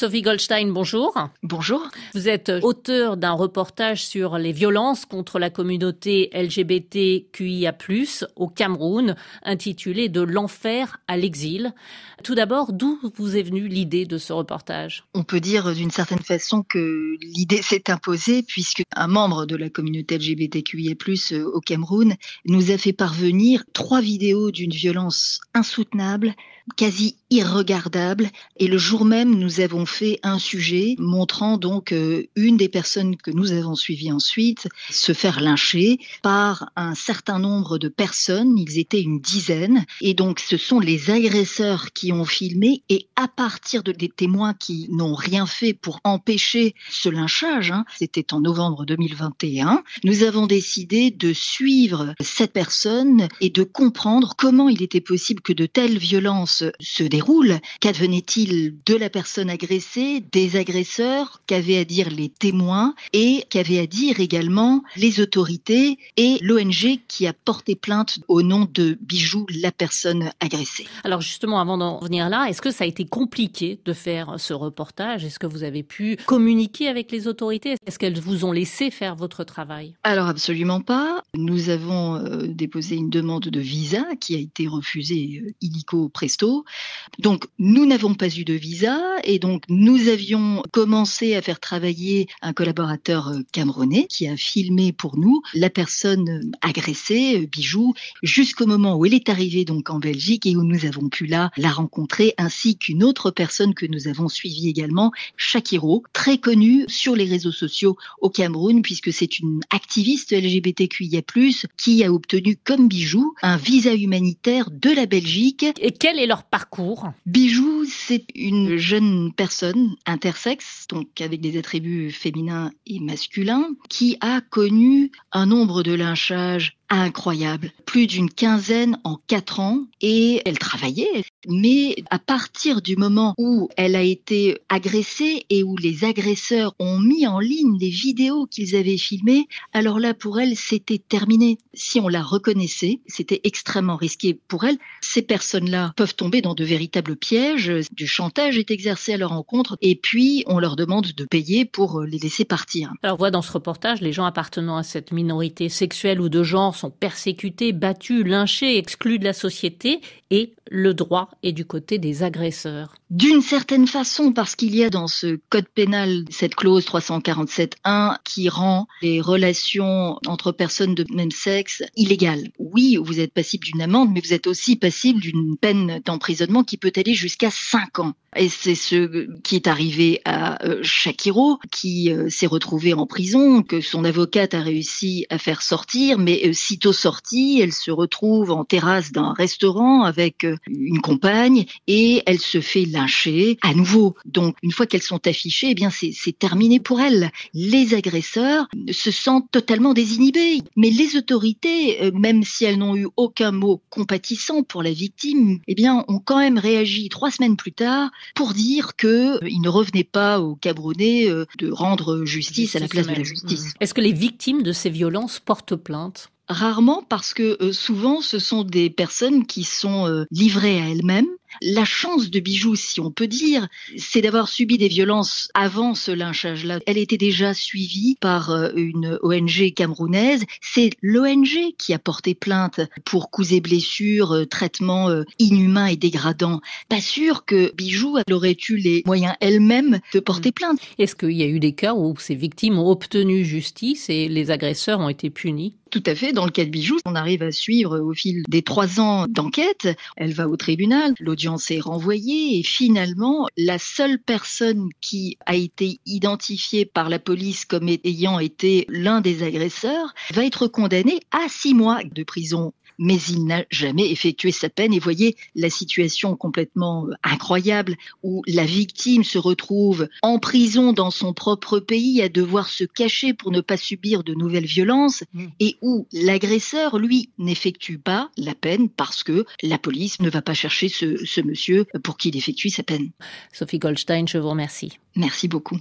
Sophie Goldstein, bonjour. Bonjour. Vous êtes auteure d'un reportage sur les violences contre la communauté LGBTQIA+, au Cameroun, intitulé « De l'enfer à l'exil ». Tout d'abord, d'où vous est venue l'idée de ce reportage ? On peut dire d'une certaine façon que l'idée s'est imposée puisque un membre de la communauté LGBTQIA+, au Cameroun, nous a fait parvenir 3 vidéos d'une violence insoutenable, quasi irregardable. Et le jour même, nous avons fait un sujet montrant donc une des personnes que nous avons suivies ensuite se faire lyncher par un certain nombre de personnes. Ils étaient une dizaine. Et donc, ce sont les agresseurs qui ont filmé. Et à partir des témoins qui n'ont rien fait pour empêcher ce lynchage, c'était en novembre 2021, nous avons décidé de suivre cette personne et de comprendre comment il était possible que de telles violences se déroulent. Qu'advenait-il de la personne agressée, des agresseurs, qu'avaient à dire les témoins et qu'avaient à dire également les autorités et l'ONG qui a porté plainte au nom de Bijou, la personne agressée. Alors justement, avant d'en venir là, est-ce que ça a été compliqué de faire ce reportage ? Est-ce que vous avez pu communiquer avec les autorités ? Est-ce qu'elles vous ont laissé faire votre travail ? Alors absolument pas. Nous avons déposé une demande de visa qui a été refusée illico presto. Donc nous n'avons pas eu de visa et donc nous avions commencé à faire travailler un collaborateur camerounais qui a filmé pour nous la personne agressée, Bijou, jusqu'au moment où elle est arrivée donc en Belgique et où nous avons pu là la rencontrer, ainsi qu'une autre personne que nous avons suivie également, Shakiro, très connue sur les réseaux sociaux au Cameroun puisque c'est une activiste LGBTQIA+, qui a obtenu comme Bijou un visa humanitaire de la Belgique. Et quel est leur parcours ? Bijou, c'est une jeune personne intersexe, donc avec des attributs féminins et masculins, qui a connu un nombre de lynchages incroyable, plus d'une quinzaine en 4 ans, et elle travaillait. Mais à partir du moment où elle a été agressée et où les agresseurs ont mis en ligne les vidéos qu'ils avaient filmées, alors là pour elle c'était terminé. Si on la reconnaissait, c'était extrêmement risqué pour elle. Ces personnes-là peuvent tomber dans de véritables pièges, du chantage est exercé à leur encontre et puis on leur demande de payer pour les laisser partir. Alors on voit dans ce reportage, les gens appartenant à cette minorité sexuelle ou de genre sont persécutés, battus, lynchés, exclus de la société et le droit est du côté des agresseurs. D'une certaine façon, parce qu'il y a dans ce code pénal cette clause 347.1 qui rend les relations entre personnes de même sexe illégales. Oui, vous êtes passible d'une amende, mais vous êtes aussi passible d'une peine d'emprisonnement qui peut aller jusqu'à 5 ans. Et c'est ce qui est arrivé à Shakiro, qui s'est retrouvé en prison, que son avocate a réussi à faire sortir, mais sitôt sortie, elle se retrouve en terrasse d'un restaurant avec une compagne et elle se fait lyncher à nouveau. Donc une fois qu'elles sont affichées, eh bien c'est terminé pour elles. Les agresseurs se sentent totalement désinhibés, mais les autorités, même si elles n'ont eu aucun mot compatissant pour la victime, eh bien ont quand même réagi 3 semaines plus tard pour dire qu'il ne revenait pas aux Camerounais de rendre justice à la place de la justice. Est-ce que les victimes de ces violences portent plainte ? Rarement, parce que souvent ce sont des personnes qui sont livrées à elles-mêmes. La chance de Bijou, si on peut dire, c'est d'avoir subi des violences avant ce lynchage-là. Elle était déjà suivie par une ONG camerounaise. C'est l'ONG qui a porté plainte pour coups et blessures, traitements inhumains et dégradants. Pas sûr que Bijou elle aurait eu les moyens elle-même de porter plainte. Est-ce qu'il y a eu des cas où ces victimes ont obtenu justice et les agresseurs ont été punis ? Tout à fait. Dans le cas de Bijou, on arrive à suivre au fil des 3 ans d'enquête. Elle va au tribunal, l'audience est renvoyée et finalement, la seule personne qui a été identifiée par la police comme ayant été l'un des agresseurs va être condamnée à 6 mois de prison. Mais il n'a jamais effectué sa peine. Et voyez la situation complètement incroyable où la victime se retrouve en prison dans son propre pays à devoir se cacher pour ne pas subir de nouvelles violences et où l'agresseur, lui, n'effectue pas la peine parce que la police ne va pas chercher ce monsieur pour qu'il effectue sa peine. Sophie Goldstein, je vous remercie. Merci beaucoup.